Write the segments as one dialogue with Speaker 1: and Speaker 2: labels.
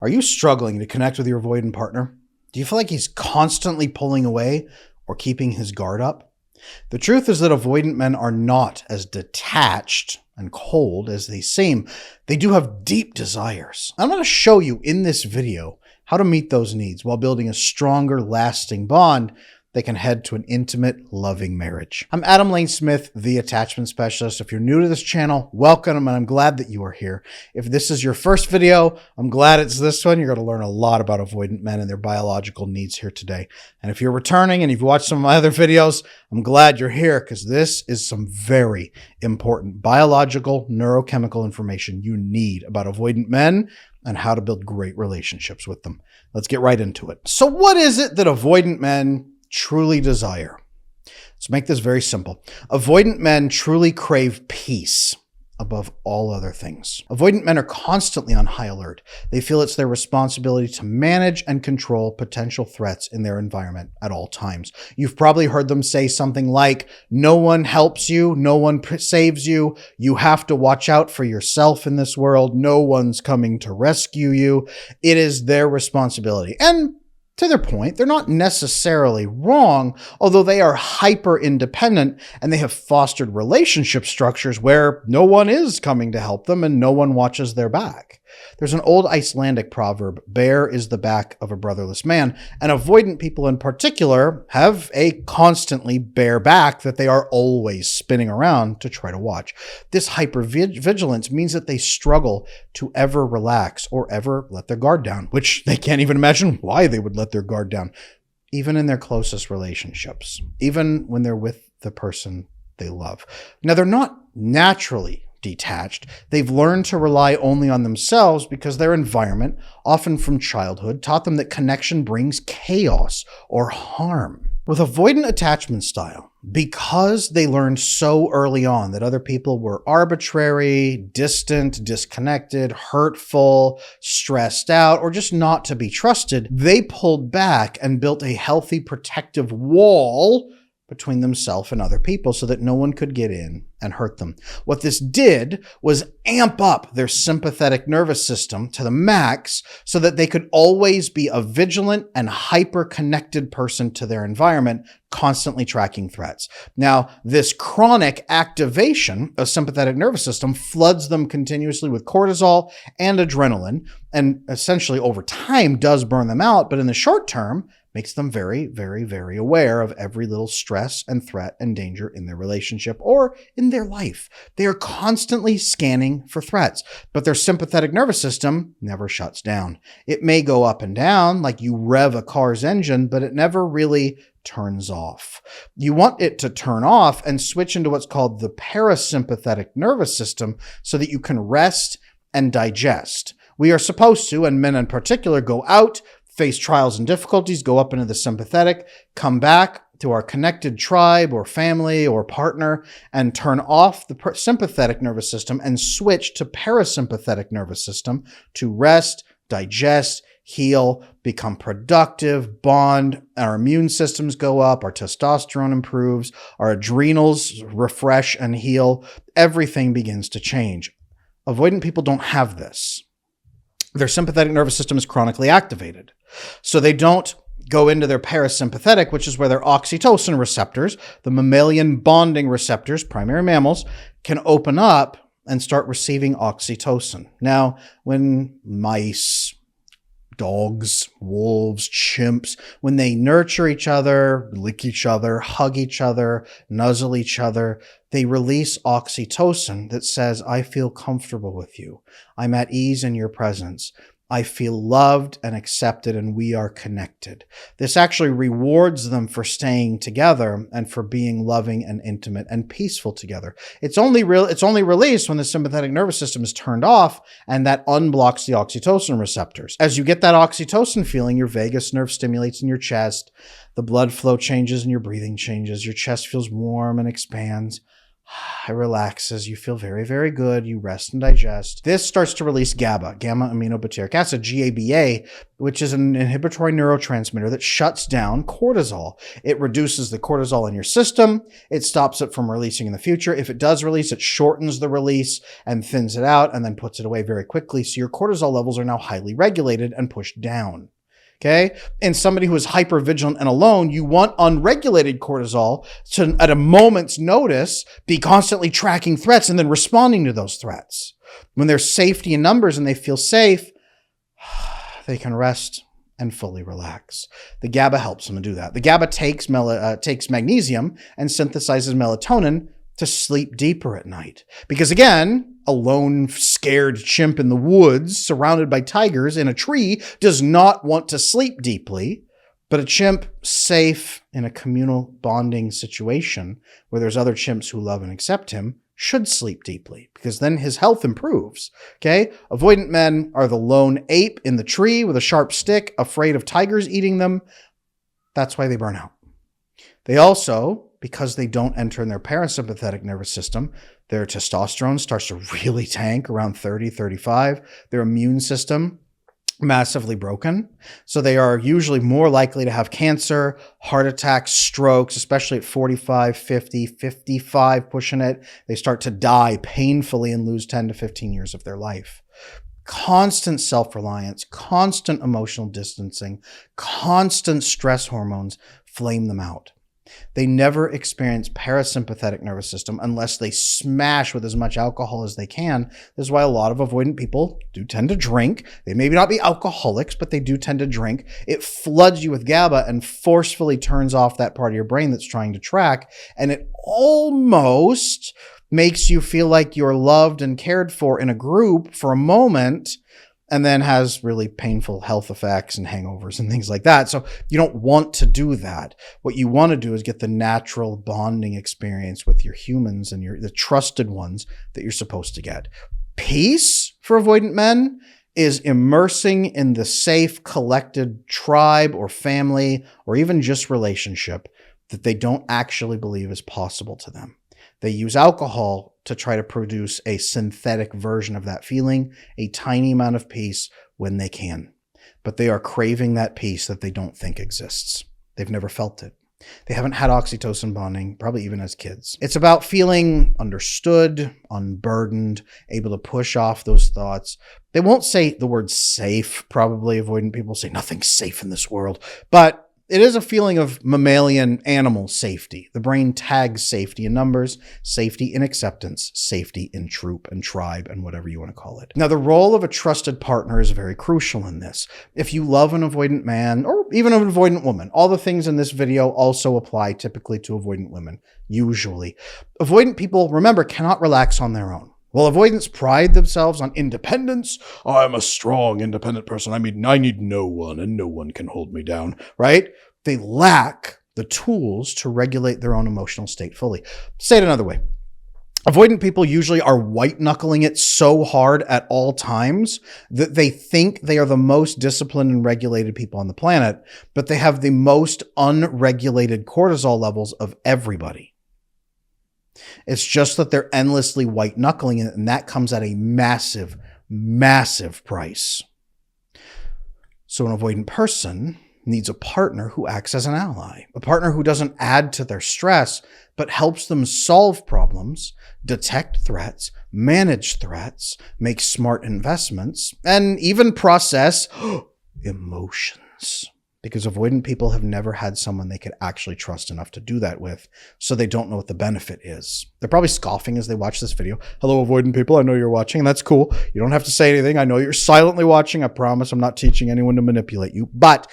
Speaker 1: Are you struggling to connect with your avoidant partner? Do you feel like he's constantly pulling away or keeping his guard up? The truth is that avoidant men are not as detached and cold as they seem. They do have deep desires. I'm going to show you in this video how to meet those needs while building a stronger, lasting bond that can head to an intimate, loving marriage. I'm Adam Lane Smith, the attachment specialist. If you're new to this channel, welcome, and I'm glad that you are here. If this is your first video, I'm glad it's this one. You're going to learn a lot about avoidant men and their biological needs here today. And if you're returning and you've watched some of my other videos, I'm glad you're here because this is some very important biological, neurochemical information you need about avoidant men and how to build great relationships with them. Let's get right into it. So what is it that avoidant men truly desire? Let's make this very simple. Avoidant men truly crave peace above all other things. Avoidant men are constantly on high alert. They feel it's their responsibility to manage and control potential threats in their environment at all times. You've probably heard them say something like, no one helps you, no one saves you, you have to watch out for yourself in this world, no one's coming to rescue you. It is their responsibility. And to their point, they're not necessarily wrong, although they are hyper-independent and they have fostered relationship structures where no one is coming to help them and no one watches their back. There's an old Icelandic proverb, bare is the back of a brotherless man, and avoidant people in particular have a constantly bare back that they are always spinning around to try to watch. This hyper-vigilance means that they struggle to ever relax or ever let their guard down, which they can't even imagine why they would let their guard down, even in their closest relationships, even when they're with the person they love. Now, they're not naturally detached. They've learned to rely only on themselves because their environment, often from childhood, taught them that connection brings chaos or harm. With avoidant attachment style, because they learned so early on that other people were arbitrary, distant, disconnected, hurtful, stressed out, or just not to be trusted, they pulled back and built a healthy protective wall between themselves and other people so that no one could get in and hurt them. What this did was amp up their sympathetic nervous system to the max so that they could always be a vigilant and hyper-connected person to their environment, constantly tracking threats. Now, this chronic activation of sympathetic nervous system floods them continuously with cortisol and adrenaline, and essentially over time does burn them out, but in the short term, makes them very, very, very aware of every little stress and threat and danger in their relationship or in their life. They are constantly scanning for threats, but their sympathetic nervous system never shuts down. It may go up and down like you rev a car's engine, but it never really turns off. You want it to turn off and switch into what's called the parasympathetic nervous system so that you can rest and digest. We are supposed to, and men in particular, go out, face trials and difficulties, go up into the sympathetic, come back to our connected tribe or family or partner, and turn off the sympathetic nervous system and switch to parasympathetic nervous system to rest, digest, heal, become productive, bond, our immune systems go up, our testosterone improves, our adrenals refresh and heal, everything begins to change. Avoidant people don't have this. Their sympathetic nervous system is chronically activated. So they don't go into their parasympathetic, which is where their oxytocin receptors, the mammalian bonding receptors, primary mammals, can open up and start receiving oxytocin. Now, when mice, dogs, wolves, chimps, when they nurture each other, lick each other, hug each other, nuzzle each other, they release oxytocin that says, I feel comfortable with you. I'm at ease in your presence. I feel loved and accepted, and we are connected. This actually rewards them for staying together and for being loving and intimate and peaceful together. It's only released when the sympathetic nervous system is turned off, and that unblocks the oxytocin receptors. As you get that oxytocin feeling, your vagus nerve stimulates in your chest, the blood flow changes and your breathing changes, your chest feels warm and expands. It relaxes. You feel very, very good. You rest and digest. This starts to release GABA, gamma-aminobutyric acid, GABA, which is an inhibitory neurotransmitter that shuts down cortisol. It reduces the cortisol in your system. It stops it from releasing in the future. If it does release, it shortens the release and thins it out and then puts it away very quickly. So your cortisol levels are now highly regulated and pushed down. Okay. And somebody who is hyper-vigilant and alone, you want unregulated cortisol to, at a moment's notice, be constantly tracking threats and then responding to those threats. When there's safety in numbers and they feel safe, they can rest and fully relax. The GABA helps them to do that. The GABA takes magnesium and synthesizes melatonin to sleep deeper at night. Because again, a lone, scared chimp in the woods surrounded by tigers in a tree does not want to sleep deeply, but a chimp safe in a communal bonding situation where there's other chimps who love and accept him should sleep deeply, because then his health improves. Okay? Avoidant men are the lone ape in the tree with a sharp stick, afraid of tigers eating them. That's why they burn out. They also, because they don't enter in their parasympathetic nervous system, their testosterone starts to really tank around 30, 35. Their immune system massively broken. So they are usually more likely to have cancer, heart attacks, strokes, especially at 45, 50, 55, pushing it. They start to die painfully and lose 10 to 15 years of their life. Constant self-reliance, constant emotional distancing, constant stress hormones flame them out. They never experience parasympathetic nervous system unless they smash with as much alcohol as they can. This is why a lot of avoidant people do tend to drink. They may not be alcoholics, but they do tend to drink. It floods you with GABA and forcefully turns off that part of your brain that's trying to track. And it almost makes you feel like you're loved and cared for in a group for a moment, and then has really painful health effects and hangovers and things like that. So you don't want to do that. What you want to do is get the natural bonding experience with your humans and the trusted ones that you're supposed to get. Peace for avoidant men is immersing in the safe, collected tribe or family or even just relationship that they don't actually believe is possible to them. They use alcohol to try to produce a synthetic version of that feeling, a tiny amount of peace when they can. But they are craving that peace that they don't think exists. They've never felt it. They haven't had oxytocin bonding, probably even as kids. It's about feeling understood, unburdened, able to push off those thoughts. They won't say the word safe, probably. Avoidant people say nothing's safe in this world. But it is a feeling of mammalian animal safety. The brain tags safety in numbers, safety in acceptance, safety in troop and tribe, and whatever you want to call it. Now, the role of a trusted partner is very crucial in this. If you love an avoidant man or even an avoidant woman, all the things in this video also apply typically to avoidant women, usually. Avoidant people, remember, cannot relax on their own. While avoidants pride themselves on independence, I'm a strong, independent person. I need no one and no one can hold me down, right? They lack the tools to regulate their own emotional state fully. Say it another way. Avoidant people usually are white-knuckling it so hard at all times that they think they are the most disciplined and regulated people on the planet, but they have the most unregulated cortisol levels of everybody. It's just that they're endlessly white-knuckling it, and that comes at a massive, massive price. So an avoidant person needs a partner who acts as an ally, a partner who doesn't add to their stress, but helps them solve problems, detect threats, manage threats, make smart investments, and even process emotions. Because avoidant people have never had someone they could actually trust enough to do that with, so they don't know what the benefit is. They're probably scoffing as they watch this video. Hello, avoidant people. I know you're watching, and that's cool. You don't have to say anything. I know you're silently watching. I promise I'm not teaching anyone to manipulate you, but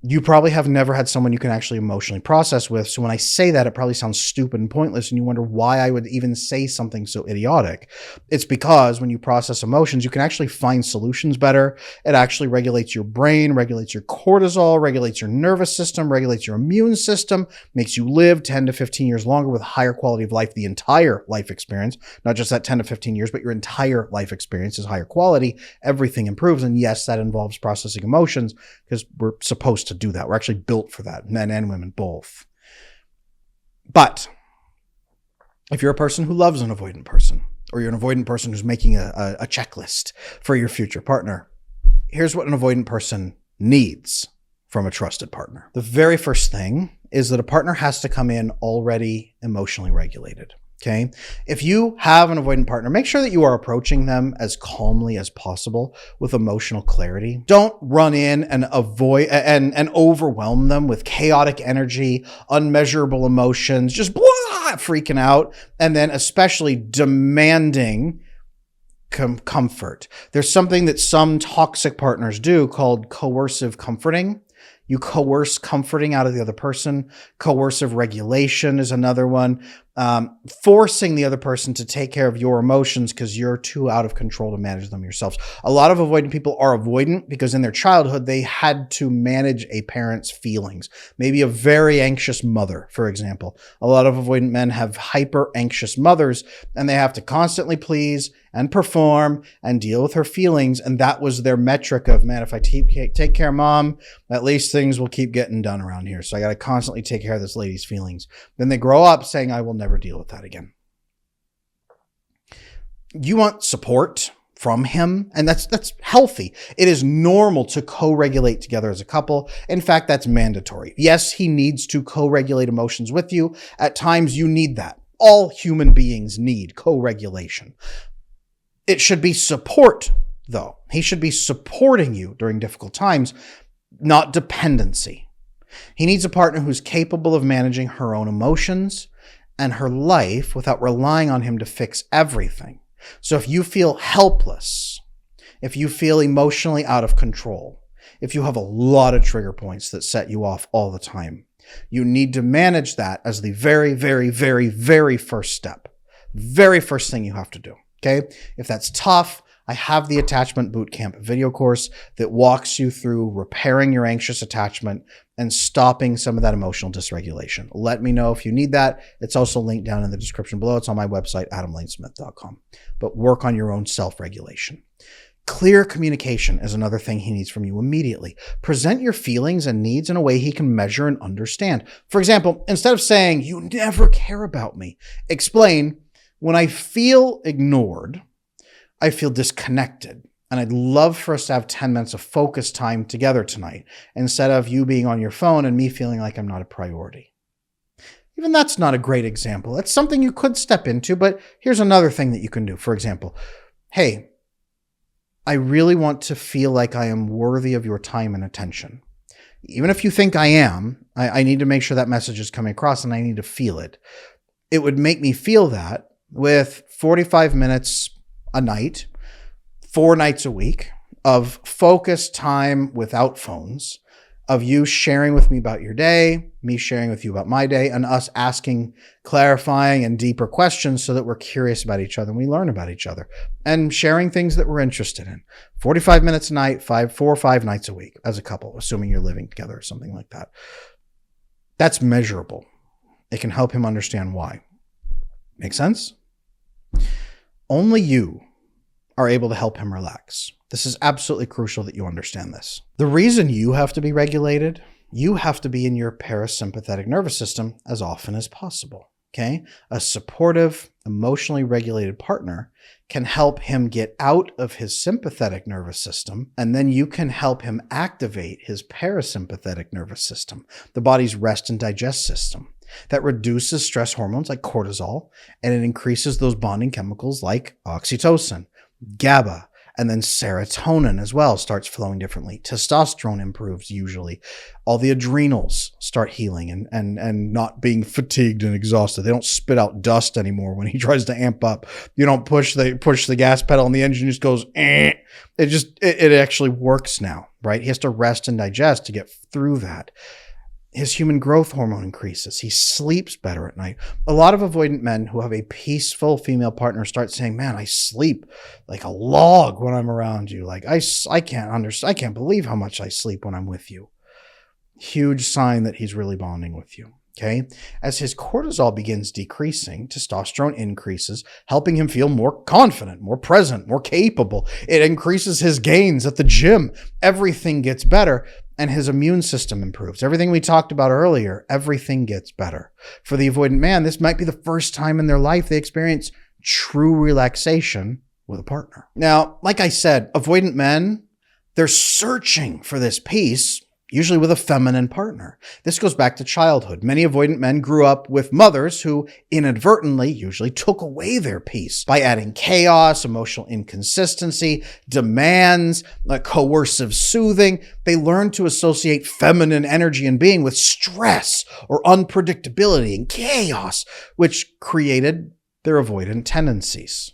Speaker 1: you probably have never had someone you can actually emotionally process with. So when I say that, it probably sounds stupid and pointless, and you wonder why I would even say something so idiotic. It's because when you process emotions, you can actually find solutions better. It actually regulates your brain, regulates your cortisol, regulates your nervous system, regulates your immune system, makes you live 10 to 15 years longer with higher quality of life, the entire life experience, not just that 10 to 15 years, but your entire life experience is higher quality. Everything improves. And yes, that involves processing emotions because we're supposed to do that. We're actually built for that, men and women both. But If you're a person who loves an avoidant person, or you're an avoidant person who's making a checklist for your future partner, here's what an avoidant person needs from a trusted partner. The very first thing is that a partner has to come in already emotionally regulated. Okay. If you have an avoidant partner, make sure that you are approaching them as calmly as possible with emotional clarity. Don't run in and avoid and overwhelm them with chaotic energy, unmeasurable emotions, just blah, freaking out, and then especially demanding comfort. There's something that some toxic partners do called coercive comforting. You coerce comforting out of the other person. Coercive regulation is another one. Forcing the other person to take care of your emotions because you're too out of control to manage them yourselves. A lot of avoidant people are avoidant because in their childhood, they had to manage a parent's feelings. Maybe a very anxious mother, for example. A lot of avoidant men have hyper anxious mothers and they have to constantly please and perform and deal with her feelings. And that was their metric of, man, if I take care of mom, at least things will keep getting done around here. So I got to constantly take care of this lady's feelings. Then they grow up saying, I will never deal with that again. You want support from him, and that's healthy. It is normal to co-regulate together as a couple. In fact, that's mandatory. Yes, he needs to co-regulate emotions with you. At times you need that. All human beings need co-regulation. It should be support, though. He should be supporting you during difficult times, not dependency. He needs a partner who's capable of managing her own emotions and her life without relying on him to fix everything. So if you feel helpless, if you feel emotionally out of control, if you have a lot of trigger points that set you off all the time, you need to manage that as the very, very, very, very first step. Very first thing you have to do. Okay. If that's tough, I have the Attachment Bootcamp video course that walks you through repairing your anxious attachment and stopping some of that emotional dysregulation. Let me know if you need that. It's also linked down in the description below. It's on my website, adamlanesmith.com. But work on your own self-regulation. Clear communication is another thing he needs from you immediately. Present your feelings and needs in a way he can measure and understand. For example, instead of saying, you never care about me, explain, when I feel ignored, I feel disconnected, and I'd love for us to have 10 minutes of focus time together tonight instead of you being on your phone and me feeling like I'm not a priority. Even that's not a great example. It's something you could step into, but here's another thing that you can do. For example, hey, I really want to feel like I am worthy of your time and attention. Even if you think I am, I need to make sure that message is coming across and I need to feel it. It would make me feel that with 45 minutes a night, 4 nights a week of focused time without phones, of you sharing with me about your day, me sharing with you about my day, and us asking clarifying and deeper questions so that we're curious about each other and we learn about each other, and sharing things that we're interested in. 45 minutes a night, 4 or 5 nights a week as a couple, assuming you're living together or something like that. That's measurable. It can help him understand why. Make sense? Only you are able to help him relax. This is absolutely crucial that you understand this. The reason you have to be regulated, you have to be in your parasympathetic nervous system as often as possible. Okay? A supportive, emotionally regulated partner can help him get out of his sympathetic nervous system, and then you can help him activate his parasympathetic nervous system, the body's rest and digest system. That reduces stress hormones like cortisol, and it increases those bonding chemicals like oxytocin, GABA, and then serotonin as well starts flowing differently. Testosterone improves usually. All the adrenals start healing and not being fatigued and exhausted. They don't spit out dust anymore when he tries to amp up. You don't push the gas pedal and the engine just goes, eh. It actually works now, right? He has to rest and digest to get through that. His human growth hormone increases. He sleeps better at night. A lot of avoidant men who have a peaceful female partner start saying, man, I sleep like a log when I'm around you. Like I can't believe how much I sleep when I'm with you. Huge sign that he's really bonding with you. Okay. As his cortisol begins decreasing, testosterone increases, helping him feel more confident, more present, more capable. It increases his gains at the gym. Everything gets better. and his immune system improves. Everything we talked about earlier, everything gets better. For the avoidant man, this might be the first time in their life they experience true relaxation with a partner. Now, like I said, avoidant men, they're searching for this peace, usually with a feminine partner. This goes back to childhood. Many avoidant men grew up with mothers who inadvertently usually took away their peace by adding chaos, emotional inconsistency, demands, coercive soothing. They learned to associate feminine energy and being with stress or unpredictability and chaos, which created their avoidant tendencies.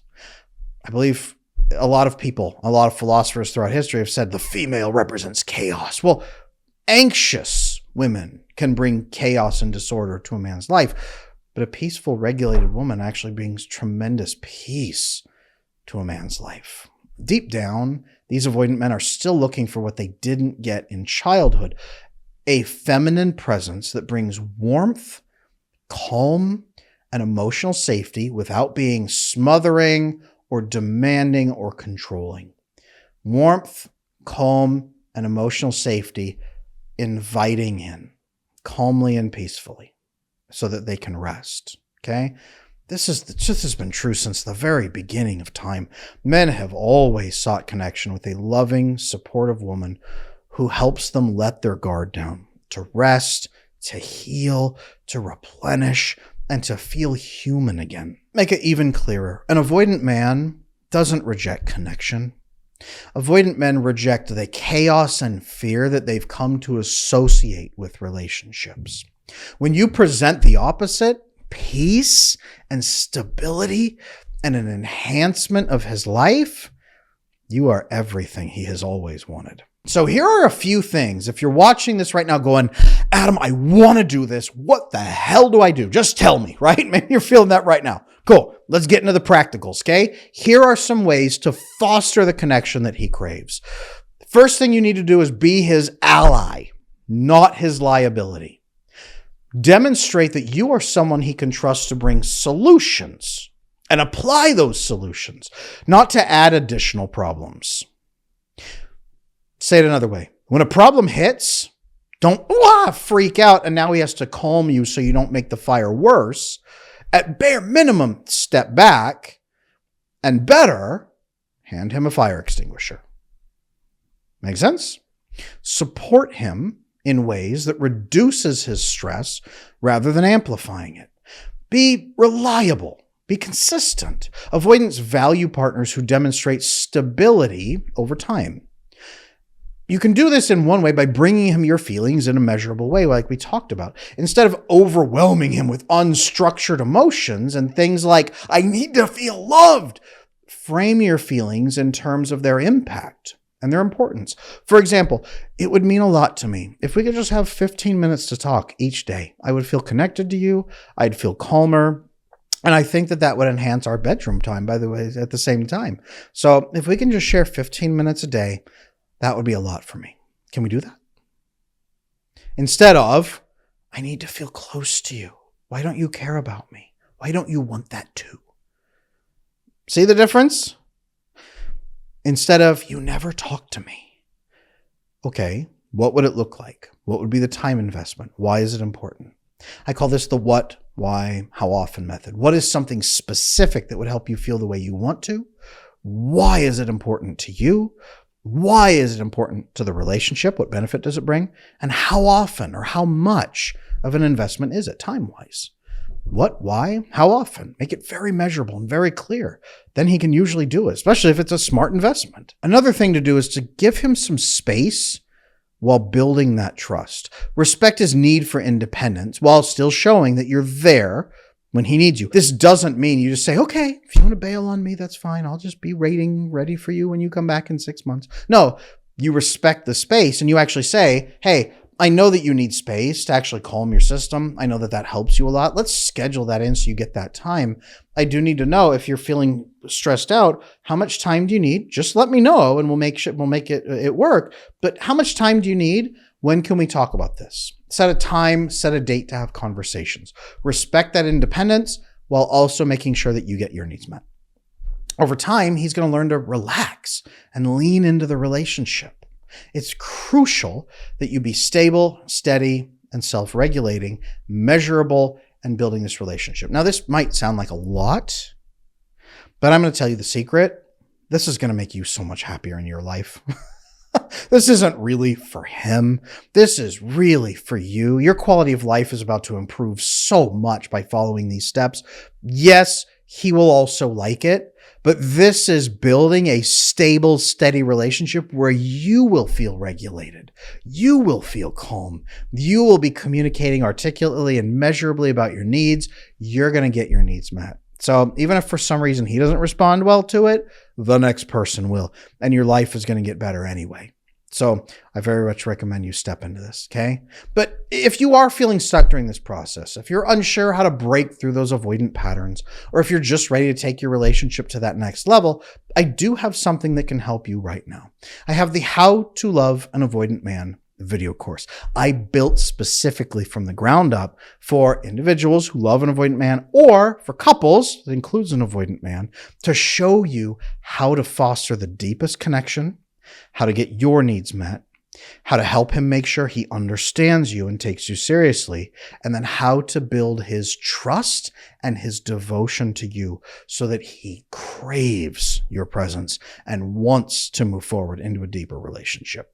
Speaker 1: I believe a lot of people, a lot of philosophers throughout history have said the female represents chaos. Well, anxious women can bring chaos and disorder to a man's life, but a peaceful, regulated woman actually brings tremendous peace to a man's life. Deep down, these avoidant men are still looking for what they didn't get in childhood, a feminine presence that brings warmth, calm, and emotional safety without being smothering or demanding or controlling. Warmth, calm, and emotional safety inviting in calmly and peacefully so that they can rest. Okay? This has been true since the very beginning of time. Men have always sought connection with a loving, supportive woman who helps them let their guard down, to rest, to heal, to replenish, and to feel human again. Make it even clearer. An avoidant man doesn't reject connection. Avoidant men reject the chaos and fear that they've come to associate with relationships. When you present the opposite, peace and stability and an enhancement of his life, you are everything he has always wanted. So here are a few things. If you're watching this right now going, Adam, I want to do this. What the hell do I do? Just tell me, right? Maybe you're feeling that right now. Cool. Let's get into the practicals, okay? Here are some ways to foster the connection that he craves. The first thing you need to do is be his ally, not his liability. Demonstrate that you are someone he can trust to bring solutions and apply those solutions, not to add additional problems. Say it another way. When a problem hits, don't freak out and now he has to calm you so you don't make the fire worse. At bare minimum, step back and better, hand him a fire extinguisher. Make sense? Support him in ways that reduces his stress rather than amplifying it. Be reliable. Be consistent. Avoidants value partners who demonstrate stability over time. You can do this in one way by bringing him your feelings in a measurable way, like we talked about. Instead of overwhelming him with unstructured emotions and things like, I need to feel loved, frame your feelings in terms of their impact and their importance. For example, it would mean a lot to me if we could just have 15 minutes to talk each day. I would feel connected to you. I'd feel calmer. And I think that would enhance our bedroom time, by the way, at the same time. So if we can just share 15 minutes a day, that would be a lot for me. Can we do that? Instead of, I need to feel close to you. Why don't you care about me? Why don't you want that too? See the difference? Instead of, you never talk to me. Okay, what would it look like? What would be the time investment? Why is it important? I call this the what, why, how often method. What is something specific that would help you feel the way you want to? Why is it important to you? Why is it important to the relationship? What benefit does it bring? And how often or how much of an investment is it time-wise? What, why, how often? Make it very measurable and very clear. Then he can usually do it, especially if it's a smart investment. Another thing to do is to give him some space while building that trust. Respect his need for independence while still showing that you're there when he needs you. This doesn't mean you just say, okay, if you want to bail on me, that's fine. I'll just be ready for you when you come back in 6 months. No, you respect the space and you actually say, hey, I know that you need space to actually calm your system. I know that helps you a lot. Let's schedule that in so you get that time. I do need to know if you're feeling stressed out, how much time do you need? Just let me know and we'll make it work. But how much time do you need? When can we talk about this? Set a time, set a date to have conversations. Respect that independence while also making sure that you get your needs met. Over time, he's going to learn to relax and lean into the relationship. It's crucial that you be stable, steady, and self-regulating, measurable, and building this relationship. Now, this might sound like a lot, but I'm going to tell you the secret. This is going to make you so much happier in your life. This isn't really for him. This is really for you. Your quality of life is about to improve so much by following these steps. Yes, he will also like it, but this is building a stable, steady relationship where you will feel regulated. You will feel calm. You will be communicating articulately and measurably about your needs. You're going to get your needs met. So even if for some reason he doesn't respond well to it, the next person will, and your life is going to get better anyway. So I very much recommend you step into this, okay? But if you are feeling stuck during this process, if you're unsure how to break through those avoidant patterns, or if you're just ready to take your relationship to that next level, I do have something that can help you right now. I have the How to Love an Avoidant Man video course I built specifically from the ground up for individuals who love an avoidant man, or for couples that includes an avoidant man, to show you how to foster the deepest connection, how to get your needs met, how to help him make sure he understands you and takes you seriously, and then how to build his trust and his devotion to you so that he craves your presence and wants to move forward into a deeper relationship.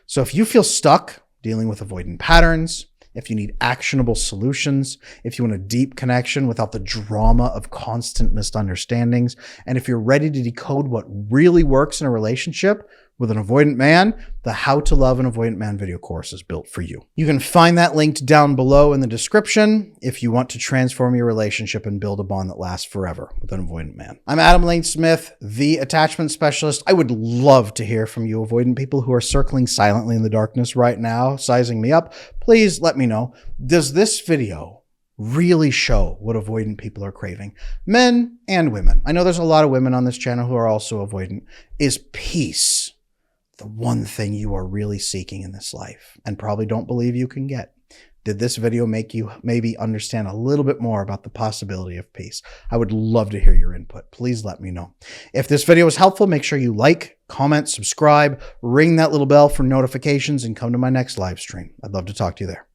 Speaker 1: So if you feel stuck dealing with avoidant patterns, if you need actionable solutions, if you want a deep connection without the drama of constant misunderstandings, and if you're ready to decode what really works in a relationship with an avoidant man, the How to Love an Avoidant Man video course is built for you. You can find that linked down below in the description if you want to transform your relationship and build a bond that lasts forever with an avoidant man. I'm Adam Lane Smith, the attachment specialist. I would love to hear from you avoidant people who are circling silently in the darkness right now, sizing me up. Please let me know. Does this video really show what avoidant people are craving? Men and women. I know there's a lot of women on this channel who are also avoidant. Is peace the one thing you are really seeking in this life and probably don't believe you can get? Did this video make you maybe understand a little bit more about the possibility of peace? I would love to hear your input. Please let me know. If this video was helpful, make sure you like, comment, subscribe, ring that little bell for notifications, and come to my next live stream. I'd love to talk to you there.